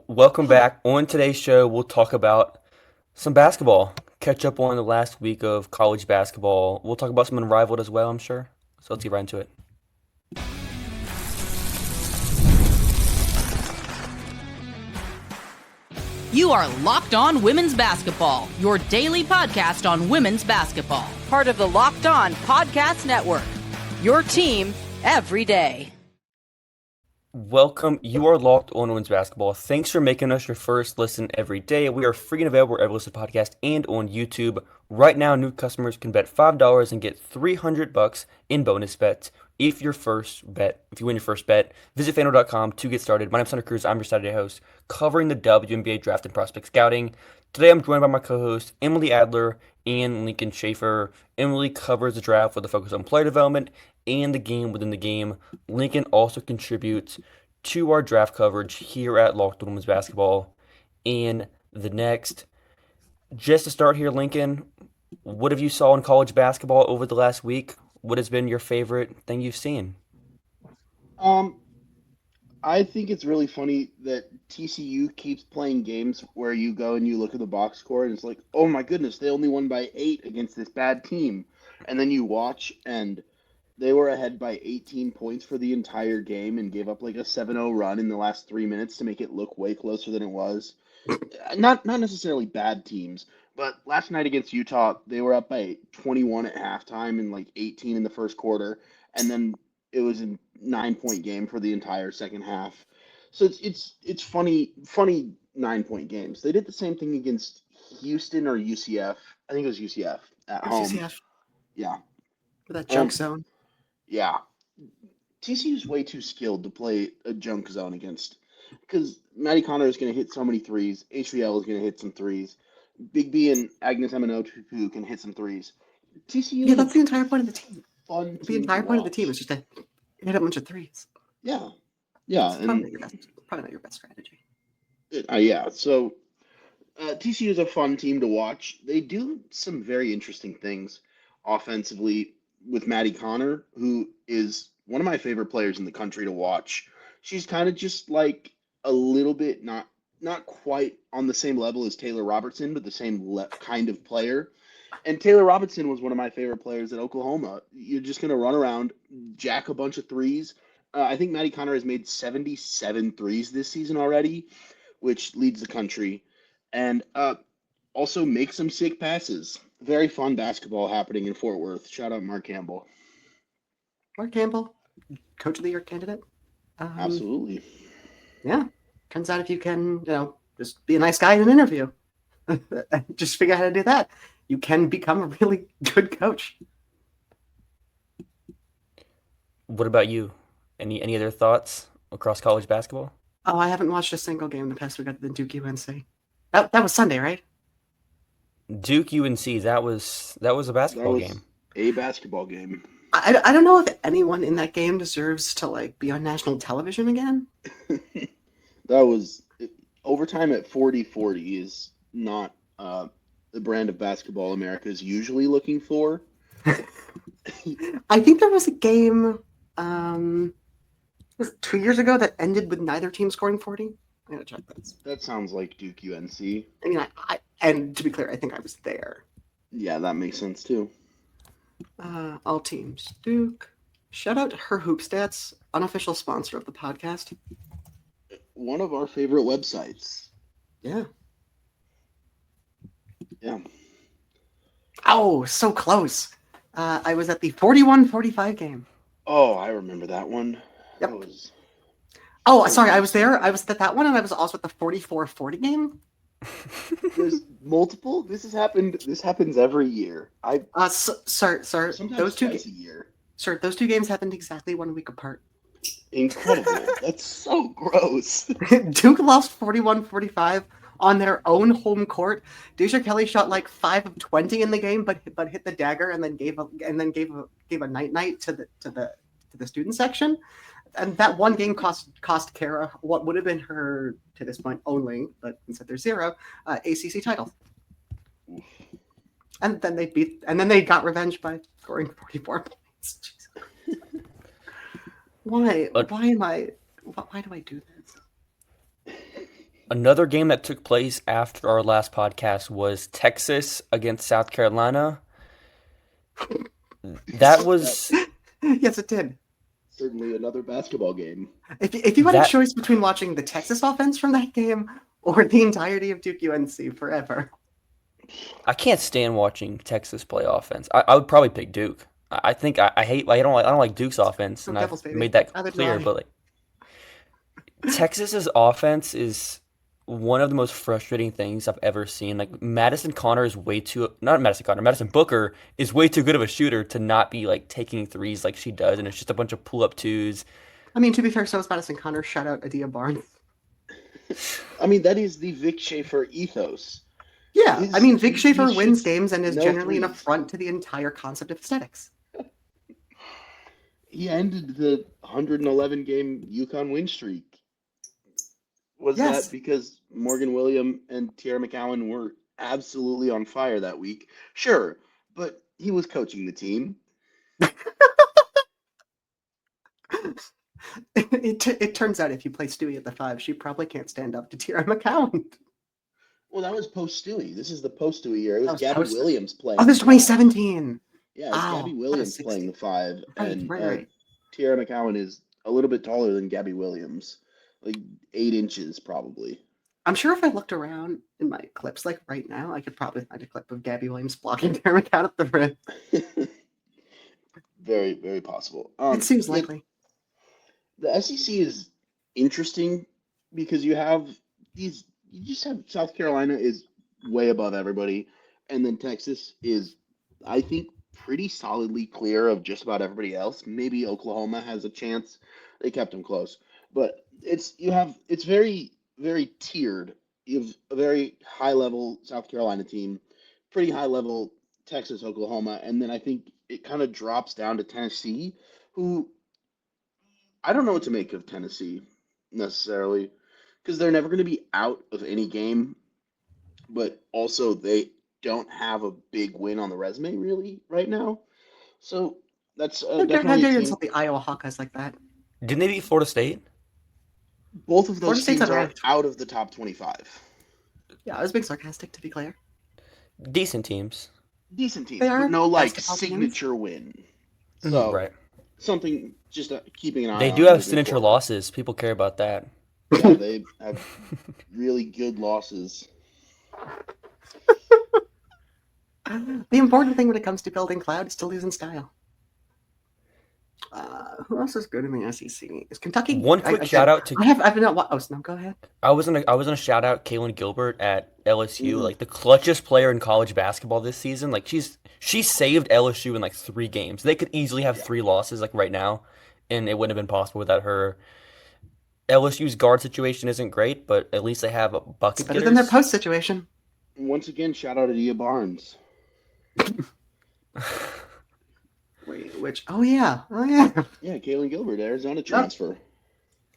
Welcome back. On today's show, we'll talk about some basketball, catch up on the last week of college basketball. We'll talk about some Unrivaled as well, I'm sure. So let's get right into it. You are Locked On Women's Basketball, your daily podcast on women's basketball. Part of the Locked On Podcast Network, your team every day. Welcome. You are locked on women's basketball. Thanks for making us your first listen every day. We are free and available wherever you listen to podcasts and on YouTube. Right now, new customers can bet $5 and get $300 in bonus bets if you win your first bet. Visit FanDuel.com to get started. My name is Hunter Cruse. I'm your Saturday host covering the WNBA draft and prospect scouting. Today, I'm joined by my co-hosts Emily Adler and Lincoln Shafer. Emily covers the draft with a focus on player development and the game within the game. Lincoln also contributes to our draft coverage here at Locked On Women's Basketball. And the next, just to start here, Lincoln, what have you saw in college basketball over the last week? What has been your favorite thing you've seen? I think it's really funny that TCU keeps playing games where you go and you look at the box score and it's like, oh my goodness, they only won by 8 against this bad team. And then you watch and they were ahead by 18 points for the entire game and gave up like a 7-0 run in the last 3 minutes to make it look way closer than it was. Not necessarily bad teams, but last night against Utah, they were up by 21 at halftime and like 18 in the first quarter, and then it was a 9-point game for the entire second half. So it's funny 9-point games. They did the same thing against Houston or UCF. I think it was UCF at home. UCF. Yeah. With that junk zone. Yeah. TCU's way too skilled to play a junk zone against, because Maddie Connor is going to hit so many threes. HVL is going to hit some threes. Big B and Agnes Eminotu can hit some threes. TCU. Yeah, that's the entire point of the team. Fun. The entire point of the team is just to hit a bunch of threes. Yeah. It's probably not your best strategy. Yeah. So TCU is a fun team to watch. They do some very interesting things offensively with Maddie Connor, who is one of my favorite players in the country to watch. She's kind of just like a little bit not quite on the same level as Taylor Robertson, but the same kind of player. And Taylor Robertson was one of my favorite players at Oklahoma. You're just going to run around, jack a bunch of threes. I think Maddie Connor has made 77 threes this season already, which leads the country. And also make some sick passes. Very fun basketball happening in Fort Worth. Shout out Mark Campbell. Mark Campbell, Coach of the Year candidate. Absolutely. Yeah. Turns out if you can, just be a nice guy in an interview, just figure out how to do that, you can become a really good coach. What about you? Any other thoughts across college basketball? Oh, I haven't watched a single game the past week other than Duke UNC. That was Sunday, right? Duke UNC, that was a basketball game. A basketball game. I don't know if anyone in that game deserves to be on national television again. That was overtime at 40-40 is not the brand of basketball America is usually looking for. I think there was a game was it 2 years ago that ended with neither team scoring 40. I gotta check that. That sounds like Duke UNC. I mean, and to be clear, I think I was there. Yeah, that makes sense too. All teams. Duke. Shout out to Her Hoop Stats, unofficial sponsor of the podcast. One of our favorite websites. Yeah. Yeah. Oh, so close. I was at the 41-45 game. Oh, I remember that one. Yep. That was... Oh, sorry, I was there. I was at that one, and I was also at the 44-40 game. There's multiple. This happens every year. Sir, Sometimes those two twice a year. Sir, those two games happened exactly 1 week apart. Incredible. That's so gross. Duke lost 41-45 on their own home court. Deja Kelly shot like 5 of 20 in the game, but hit the dagger and then gave a night to the student section. And that one game cost Kara what would have been her, to this point only, but instead there's 0, ACC title. And then they got revenge by scoring 44 points. Why do I do this? Another game that took place after our last podcast was Texas against South Carolina. That was Yes, it did. Certainly another basketball game. If you had a That- choice between watching the Texas offense from that game or the entirety of Duke UNC forever, I can't stand watching Texas play offense. I would probably pick Duke. I think I hate I don't like Duke's offense, Go and Devils, I've baby. made that Neither do clear. I. But like Texas's offense is one of the most frustrating things I've ever seen. Like Madison Booker is way too good of a shooter to not be like taking threes like she does, and it's just a bunch of pull up twos. I mean, to be fair, so is Madison Connor. Shout out Adia Barnes. I mean, that is the Vic Shafer ethos. Yeah, I mean, Vic He Shafer shoots wins games and is no generally an threes. affront to the entire concept of aesthetics. He ended the 111 game UConn win streak. Was Yes. that because Morgan Williams and Tierra McCowan were absolutely on fire that week? Sure, but he was coaching the team. It turns out if you play Stewie at the 5, she probably can't stand up to Tierra McCowan. Well, that was post Stewie. This is the post Stewie year. It That was was Gabby post- Williams playing. Oh, this is the five. 2017. Yeah, it's Wow, Gabby that Williams was 16. playing the 5, Right, and right. Tierra McCowan is a little bit taller than Gabby Williams, like 8 inches probably. I'm sure if I looked around in my clips like right now, I could probably find a clip of Gabby Williams blocking Tierra McCowan at the rim. Very, very possible. It seems yeah, likely. The SEC is interesting because you just have South Carolina is way above everybody, and then Texas is, I think, pretty solidly clear of just about everybody else. Maybe Oklahoma has a chance. They kept them close, but it's very, very tiered. You have a very high level South Carolina team, pretty high level Texas, Oklahoma, and then I think it kind of drops down to Tennessee, who I don't know what to make of Tennessee necessarily, because they're never going to be out of any game, but also they don't have a big win on the resume really right now. So that's How dare definitely a you team. insult the Iowa Hawkeyes like that? Didn't they beat Florida State? Both of Florida those State's teams are unranked. out of the top 25. Yeah, I was being sarcastic, to be clear. Decent teams. Decent teams, They are but no like basketball teams. signature win. So Right. something just keeping an eye They on do have moving signature forward. losses. People care about that. Yeah, they have really good losses. The important thing when it comes to building cloud is to lose in style. Who else is good in the SEC? Is Kentucky? One quick shout out to I've not. Oh, no, go ahead. I was gonna shout out Kaylin Gilbert at LSU, Mhm. like the clutchest player in college basketball this season. Like she saved LSU in like 3 games. They could easily have 3 losses like right now, and it wouldn't have been possible without her. LSU's guard situation isn't great, but at least they have a It's bucket better than their getters. post situation. Once again, shout out to Dia Barnes. Wait, which? Oh yeah. Yeah, Kaylin Gilbert, Arizona transfer.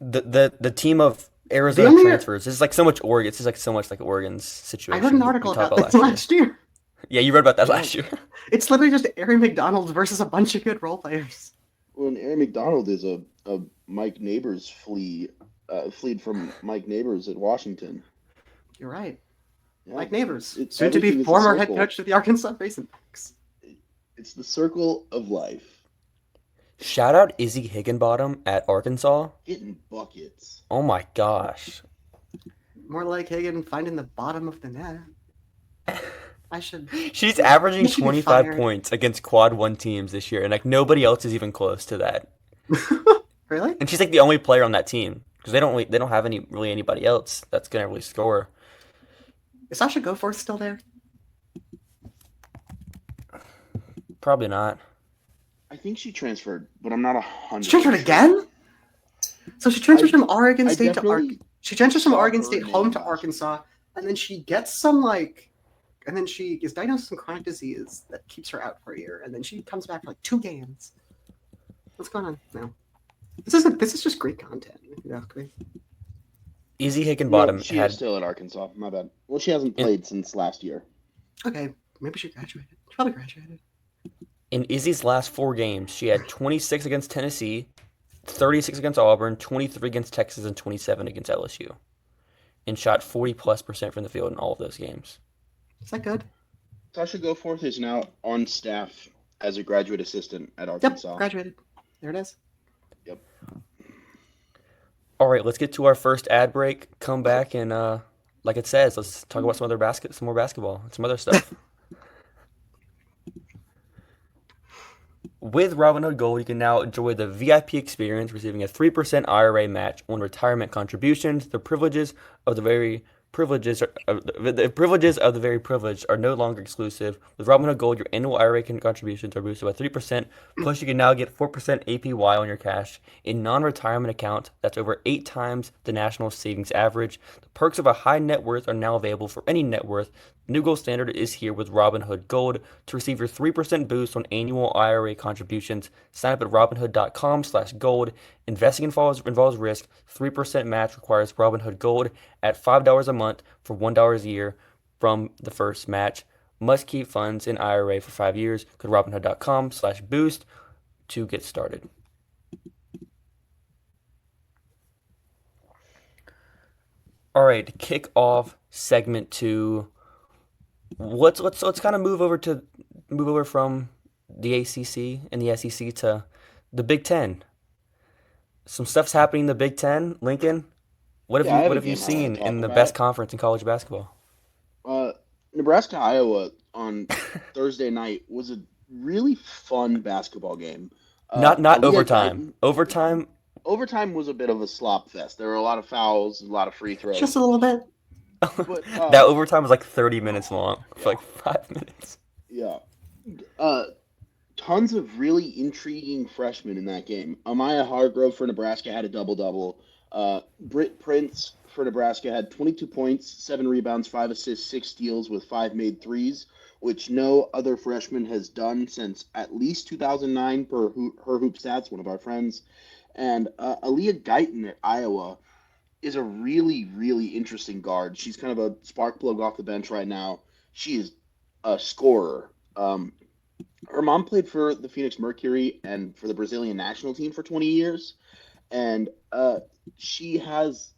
The team of Arizona only- transfers. It's like so much Oregon. It's just like so much like Oregon's I situation. read an we article talked about this last year. Yeah, you read about that Yeah. last year. It's literally just Aaron McDonald versus a bunch of good role players. Well, and Aaron McDonald is a Mike Neighbors fleed from Mike Neighbors at Washington. You're right. Yeah. Mike Neighbors, It- soon to everything be is a former head circle. coach of the Arkansas Razorbacks. It's the circle of life. Shout out Izzy Higginbottom at Arkansas. Getting buckets. Oh my gosh. More like Hagan finding the bottom of the net. I should. She's averaging You should be 25 fired. points against quad 1 teams this year, and like nobody else is even close to that. Really? And she's like the only player on that team because they don't have anybody else that's gonna really score. Is Sasha Goforth still there? Probably not. I think she transferred, but I'm not 100. She transferred again? So she transfers from Oregon I State to definitely She transfers from saw Oregon her State name home to last Arkansas, and then she gets some and then she is diagnosed with some chronic disease that keeps her out for a year, and then she comes back for like 2 games. What's going on now? This is just great content. If you ask me. Izzy No, Higginbottom she had is still at Arkansas. My bad. Well, she hasn't played since last year. Okay, maybe she graduated. She probably graduated. in Izzy's last 4 games, she had 26 against Tennessee, 36 against Auburn, 23 against Texas, and 27 against LSU. and shot 40+% from the field in all of those games. Is that good? Sasha Goforth is now on staff as a graduate assistant at Yep, Arkansas. graduated. There it is. Yep. All right, let's get to our first ad break. Come back and, like it says, let's talk about some more basketball, and some other stuff. With Robinhood Gold, you can now enjoy the VIP experience, receiving a 3% IRA match on retirement contributions. The privileges of the very privileged are no longer exclusive. With Robinhood Gold, your annual IRA contributions are boosted by 3%. Plus, you can now get 4% APY on your cash in non-retirement accounts. That's over 8 times the national savings average. The perks of a high net worth are now available for any net worth. The new gold standard is here with Robinhood Gold. To receive your 3% boost on annual IRA contributions, sign up at robinhood.com/gold. Investing involves risk. 3% match requires Robinhood Gold at $5 a month for $1 a year from the first match. Must keep funds in IRA for 5 years. Go to robinhood.com/boost to get started. All right, to kick off segment 2, let's kind of move over from the ACC and the SEC to the Big Ten. Some stuff's happening in the Big Ten. Lincoln, what have you seen in the best conference in college basketball? Nebraska-Iowa on Thursday night was a really fun basketball game. Not overtime. Overtime was a bit of a slop fest. There were a lot of fouls, a lot of free throws. Just a little bit. But, that overtime was like 30 minutes long for like 5 minutes. Yeah. Tons of really intriguing freshmen in that game. Amaya Hargrove for Nebraska had a double-double. Britt Prince for Nebraska had 22 points, 7 rebounds, 5 assists, 6 steals with 5 made threes, which no other freshman has done since at least 2009 per Her Hoop Stats, one of our friends. And Aaliyah Guyton at Iowa is a really, really interesting guard. She's kind of a spark plug off the bench right now. She is a scorer. Her mom played for the Phoenix Mercury and for the Brazilian national team for 20 years. And she has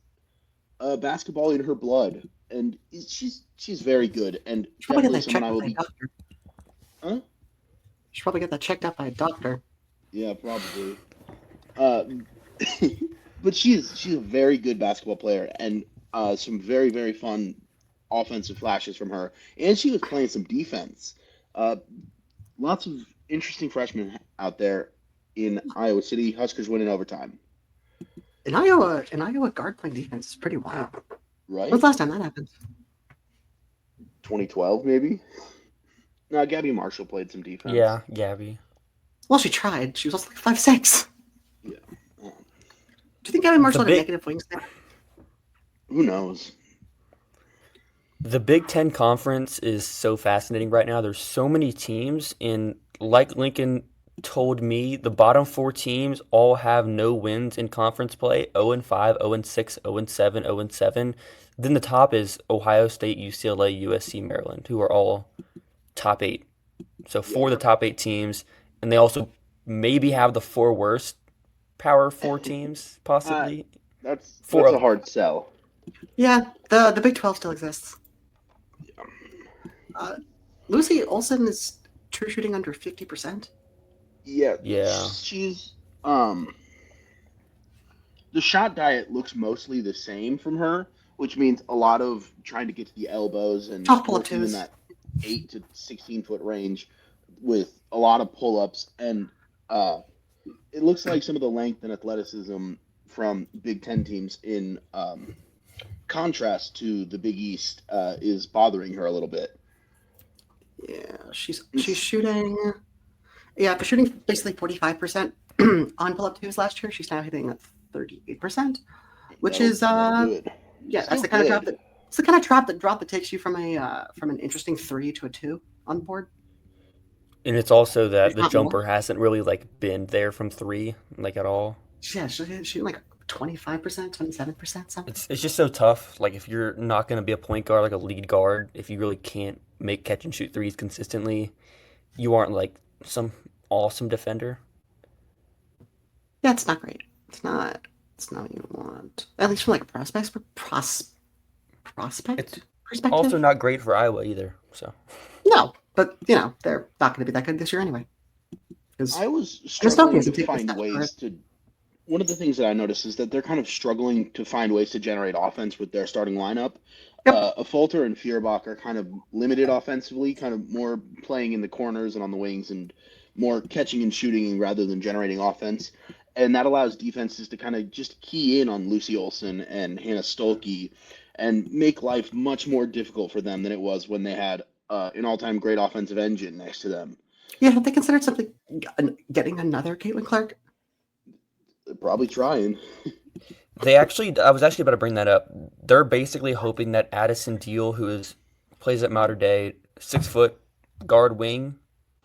basketball in her blood. And she's very good. And definitely someone I will be... Huh? Should probably get that checked out by a doctor. Yeah, probably. But she's a very good basketball player, and some very, very fun offensive flashes from her. And she was playing some defense. Lots of interesting freshmen out there in Iowa City. Huskers winning overtime. In Iowa, guard playing defense is pretty wild. Right? When's the last time that happened? 2012, maybe? No, Gabby Marshall played some defense. Yeah, Gabby. Well, she tried. She was also like 5'6". Yeah. Do you think Gabby Marshall had a negative wingspan? Who knows? The Big Ten Conference is so fascinating right now. There's so many teams, and like Lincoln told me, the bottom 4 teams all have no wins in conference play, 0-5, 0-6, 0-7, 0-7. Then the top is Ohio State, UCLA, USC, Maryland, who are all top 8. So 4 of the top 8 teams, and they also maybe have the 4 worst Power 4 teams, possibly. That's a hard sell. Yeah, the Big 12 still exists. Lucy Olsen is true shooting under 50%. Yeah. Yeah. She's the shot diet looks mostly the same from her, which means a lot of trying to get to the elbows and working in that 8 to 16 foot range with a lot of pull-ups, and it looks like some of the length and athleticism from Big Ten teams in contrast to the Big East is bothering her a little bit. Yeah, she's shooting. Yeah, for shooting basically 45% on pull-up twos last year, she's now hitting at 38%, which is good. Yeah, that's the kind of drop that. It's the kind of drop that takes you from an interesting 3 to a 2 on the board. And it's also that the jumper hasn't really been there from 3 at all. Yeah, she's shooting like 25%, 27%, something. It's just so tough. If you're not going to be a point guard, like a lead guard, if you really can't make catch and shoot threes consistently, you aren't some awesome defender. Yeah, it's not great. It's not what you want. At least from prospects. prospect It's perspective. also not great for Iowa either. So No, but they're not going to be that good this year anyway. I was Muskogee struggling isn't to taking a find step ways forward. to. One of the things that I noticed is that they're kind of struggling to find ways to generate offense with their starting lineup. Yep. Falter and Feuerbach are kind of limited offensively, kind of more playing in the corners and on the wings and more catching and shooting rather than generating offense. And that allows defenses to kind of just key in on Lucy Olson and Hannah Stolke and make life much more difficult for them than it was when they had an all-time great offensive engine next to them. Yeah, have they considered something, getting another Caitlin Clark? They're probably trying. I was actually about to bring that up. They're basically hoping that Addison Deal, plays at Mater Dei, 6 foot guard wing,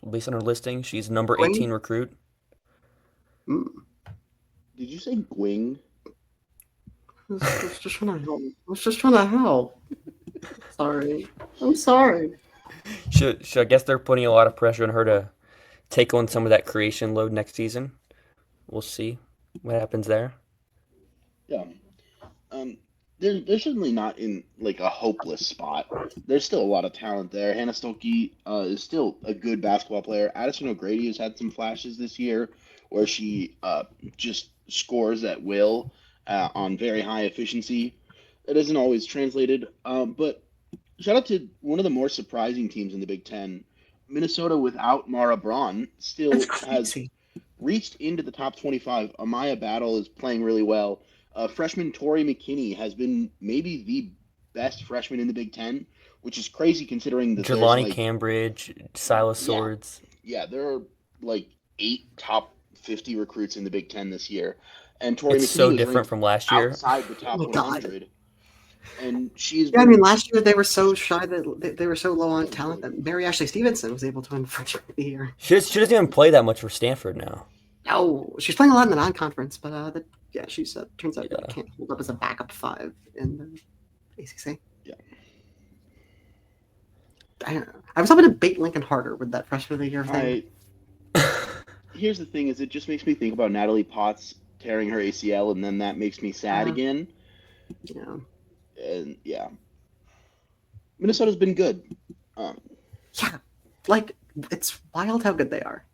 based on her listing, she's number Wing? 18 recruit. Mm. Did you say Gwing? I was just trying to help. I was just trying to help. Sorry. I'm sorry. I guess they're putting a lot of pressure on her to take on some of that creation load next season. We'll see what happens there. Yeah. They're certainly not in like a hopeless spot. There's still a lot of talent there. Hannah Stolke is still a good basketball player. Addison O'Grady has had some flashes this year where she just scores at will on very high efficiency. It isn't always translated, but shout out to one of the more surprising teams in the Big Ten. Minnesota without Mara Braun still That's has crazy. reached into the top 25. Amaya Battle is playing really well. Freshman Tori McKinney has been maybe the best freshman in the Big Ten, which is crazy considering that there's Jelani like Cambridge, Silas yeah, Swords. there are like 8 top 50 recruits in the Big Ten this year, and Tori It's McKinney so was different ranked from last year. outside the Oh top my God. 100, and she's Yeah, I been mean, last year they were so shy that they were so low on talent that Mary Ashley Stevenson was able to win Freshman of the Year. She doesn't even play that much for Stanford now. No, she's playing a lot in the non-conference, but she's turns out Yeah. can't hold up as a backup 5 in the ACC. Yeah. I don't know. I was hoping to bait Lincoln harder with that Freshman of the Year thing. Here's the thing: is it just makes me think about Natalie Potts tearing her ACL, and then that makes me sad again. Yeah. And yeah, Minnesota's been good. Yeah, like it's wild how good they are.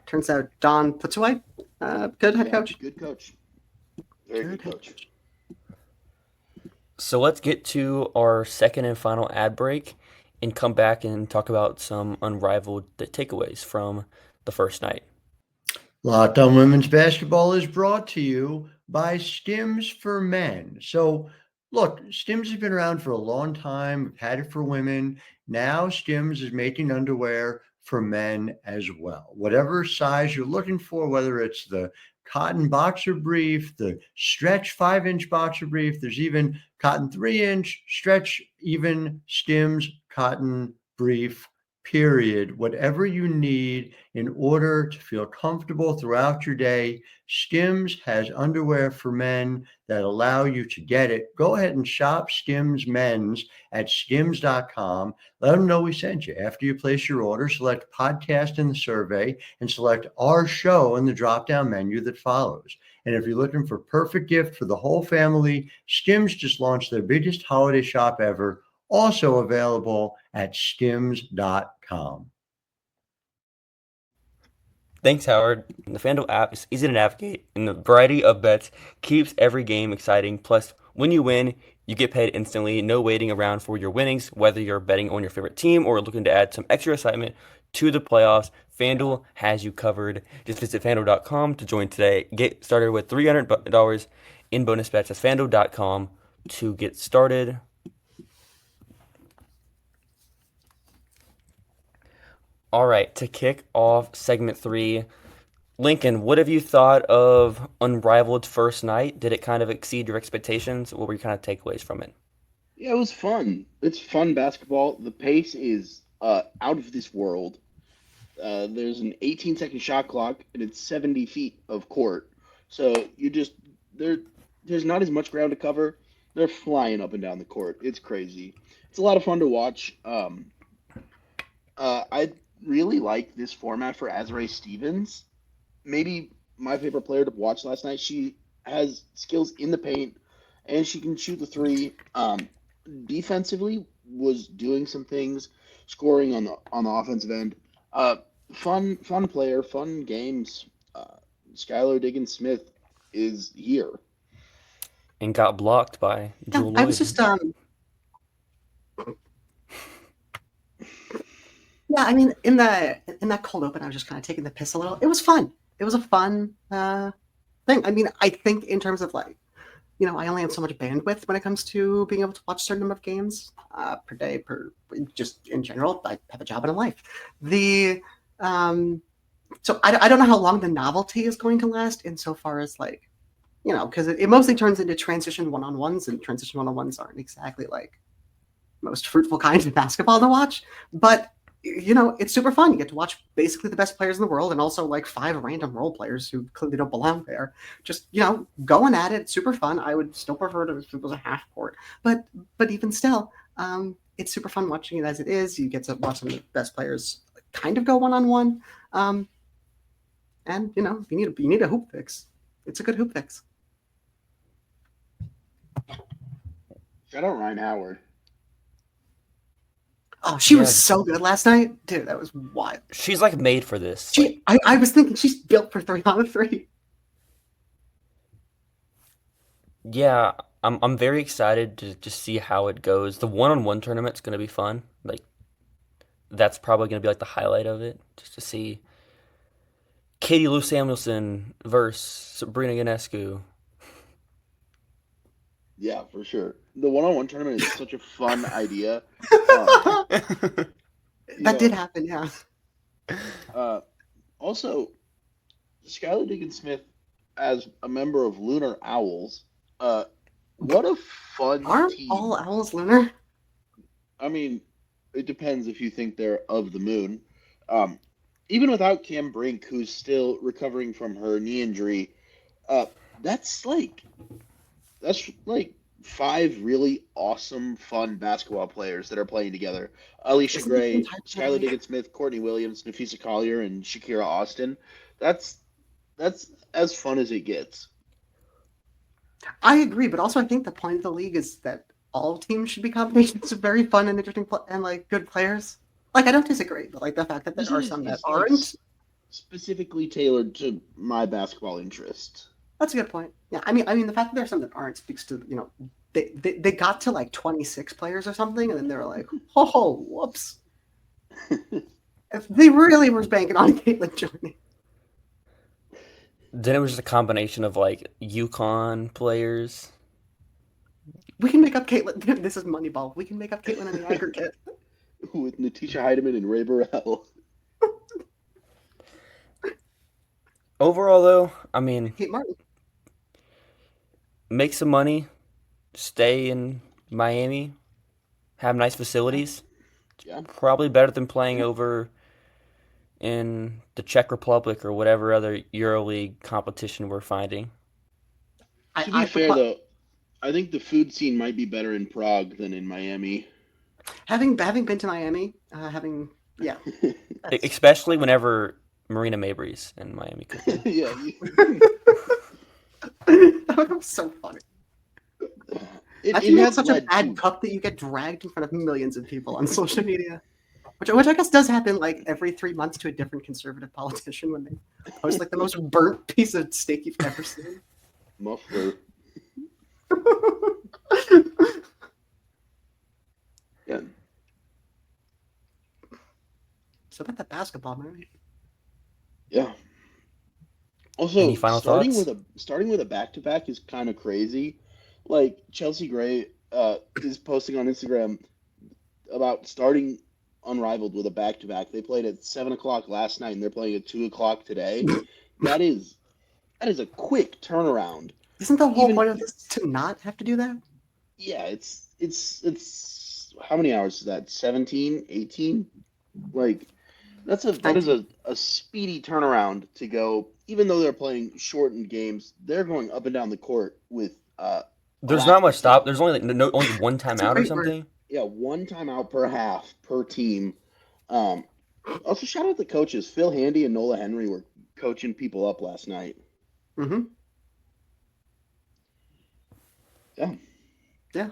Turns out Don Putzaway, good head coach. Good coach. Very good coach. So let's get to our second and final ad break and come back and talk about some unrivaled takeaways from the first night. Locked on Women's Basketball is brought to you by Skims for Men. So, look, Skims has been around for a long time. We've had it for women. Now Skims is making underwear for men as well. Whatever size you're looking for, whether it's the cotton boxer brief, the stretch 5-inch boxer brief, there's even cotton 3-inch, stretch even Skims cotton brief, period. Whatever you need in order to feel comfortable throughout your day, Skims has underwear for men that allow you to get it. Go ahead and shop Skims Men's at skims.com. Let them know we sent you. After you place your order, select podcast in the survey and select our show in the drop-down menu that follows. And if you're looking for a perfect gift for the whole family, Skims just launched their biggest holiday shop ever, also available at skims.com. Thanks, Howard. The FanDuel app is easy to navigate, and the variety of bets keeps every game exciting. Plus, when you win, you get paid instantly. No waiting around for your winnings, whether you're betting on your favorite team or looking to add some extra excitement to the playoffs. FanDuel has you covered. Just visit FanDuel.com to join today. Get started with $300 in bonus bets. That's FanDuel.com to get started. All right, to kick off segment 3, Lincoln, what have you thought of Unrivaled's first night? Did it kind of exceed your expectations? What were your kind of takeaways from it? Yeah, it was fun. It's fun basketball. The pace is out of this world. There's an 18-second shot clock, and it's 70 feet of court. So there's not as much ground to cover. They're flying up and down the court. It's crazy. It's a lot of fun to watch. I really like this format for Azrae Stevens. Maybe my favorite player to watch last night. She has skills in the paint, and she can shoot the three. defensively was doing some things, scoring on the offensive end. Fun player, fun games. Skylar Diggins-Smith is here. And got blocked by Yeah, Jewel I was Lloyd. just yeah, I mean, in that cold open, I was just kind of taking the piss a little. It was fun. It was a fun thing. I mean, I think in terms of like, I only have so much bandwidth when it comes to being able to watch a certain number of games per day, just in general. I have a job and a life. So I don't know how long the novelty is going to last insofar as like, because it mostly turns into transition one-on-ones, and transition one-on-ones aren't exactly like most fruitful kinds of basketball to watch. But it's super fun. You get to watch basically the best players in the world, and also like 5 random role players who clearly don't belong there. Just going at it, super fun. I would still prefer it if it was a half court, but even still, it's super fun watching it as it is. You get to watch some of the best players kind of go one-on-one, and you need a hoop fix. It's a good hoop fix. Shout out Ryan Howard. Oh, she was so good last night, dude. That was wild. She's like made for this. I was thinking she's built for 3-on-3. Yeah, I'm very excited to just see how it goes. The one-on-one tournament's gonna be fun. Like, that's probably gonna be like the highlight of it, just to see Katie Lou Samuelson versus Sabrina Ionescu. Yeah, for sure. The one-on-one tournament is such a fun idea. That did happen, yeah. Also, Skylar Diggins-Smith as a member of Lunar Owls. What a fun Aren't team. all owls lunar? I mean, it depends if you think they're of the moon. Even without Cam Brink, who's still recovering from her knee injury, that's like 5 really awesome, fun basketball players that are playing together. Alicia Isn't Gray, the entire Skylar league- Diggins-Smith, Courtney Williams, Nafisa Collier, and Shakira Austin. That's as fun as it gets. I agree, but also I think the point of the league is that all teams should be combinations of very fun and interesting and like good players. Like, I don't disagree, but like the fact that there are some that aren't specifically tailored to my basketball interests. That's a good point. Yeah, I mean, the fact that there are some that aren't speaks to they got to like 26 players or something, and then they were like, oh, whoops. If they really were banking on Caitlin joining. Then it was just a combination of like UConn players. We can make up Caitlin. This is Moneyball. We can make up Caitlin in the aggregate. With Natisha Heidemann and Ray Burrell. Overall, though, I mean, Kate Martin. make some money, stay in Miami, have nice facilities. Yeah. Probably better than playing over in the Czech Republic or whatever other EuroLeague competition we're finding. To be fair, though, I think the food scene might be better in Prague than in Miami. Having been to Miami, yeah. Especially whenever Marina Mabry's in Miami. Yeah. That was so funny. I think it's such a bad to... cup that you get dragged in front of millions of people on social media. Which I guess does happen like every 3 months to a different conservative politician when they post like the most burnt piece of steak you've ever seen. Muffler. Yeah. So about that basketball, man. Yeah. Also, Any final thoughts? starting with a back-to-back is kind of crazy. Like, Chelsea Gray is posting on Instagram about starting Unrivaled with a back-to-back. They played at 7 o'clock last night, and they're playing at 2 o'clock today. That is a quick turnaround. Isn't the whole point of this to not have to do that? Yeah, it's how many hours is that? 17, 18? Like, that is a speedy turnaround to go. Even though they're playing shortened games, they're going up and down the court with There's not much stop. There's only only one timeout or great something. Yeah, one timeout per half per team. Also, shout out the coaches. Phil Handy and Nola Henry were coaching people up last night. Mm-hmm. Yeah. Yeah.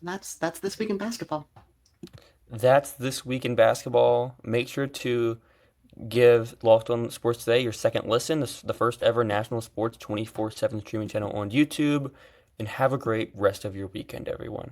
That's this week in basketball. That's this week in basketball. Make sure to give Locked On Sports Today your second listen, the first ever national sports 24/7 streaming channel on YouTube, and have a great rest of your weekend, everyone.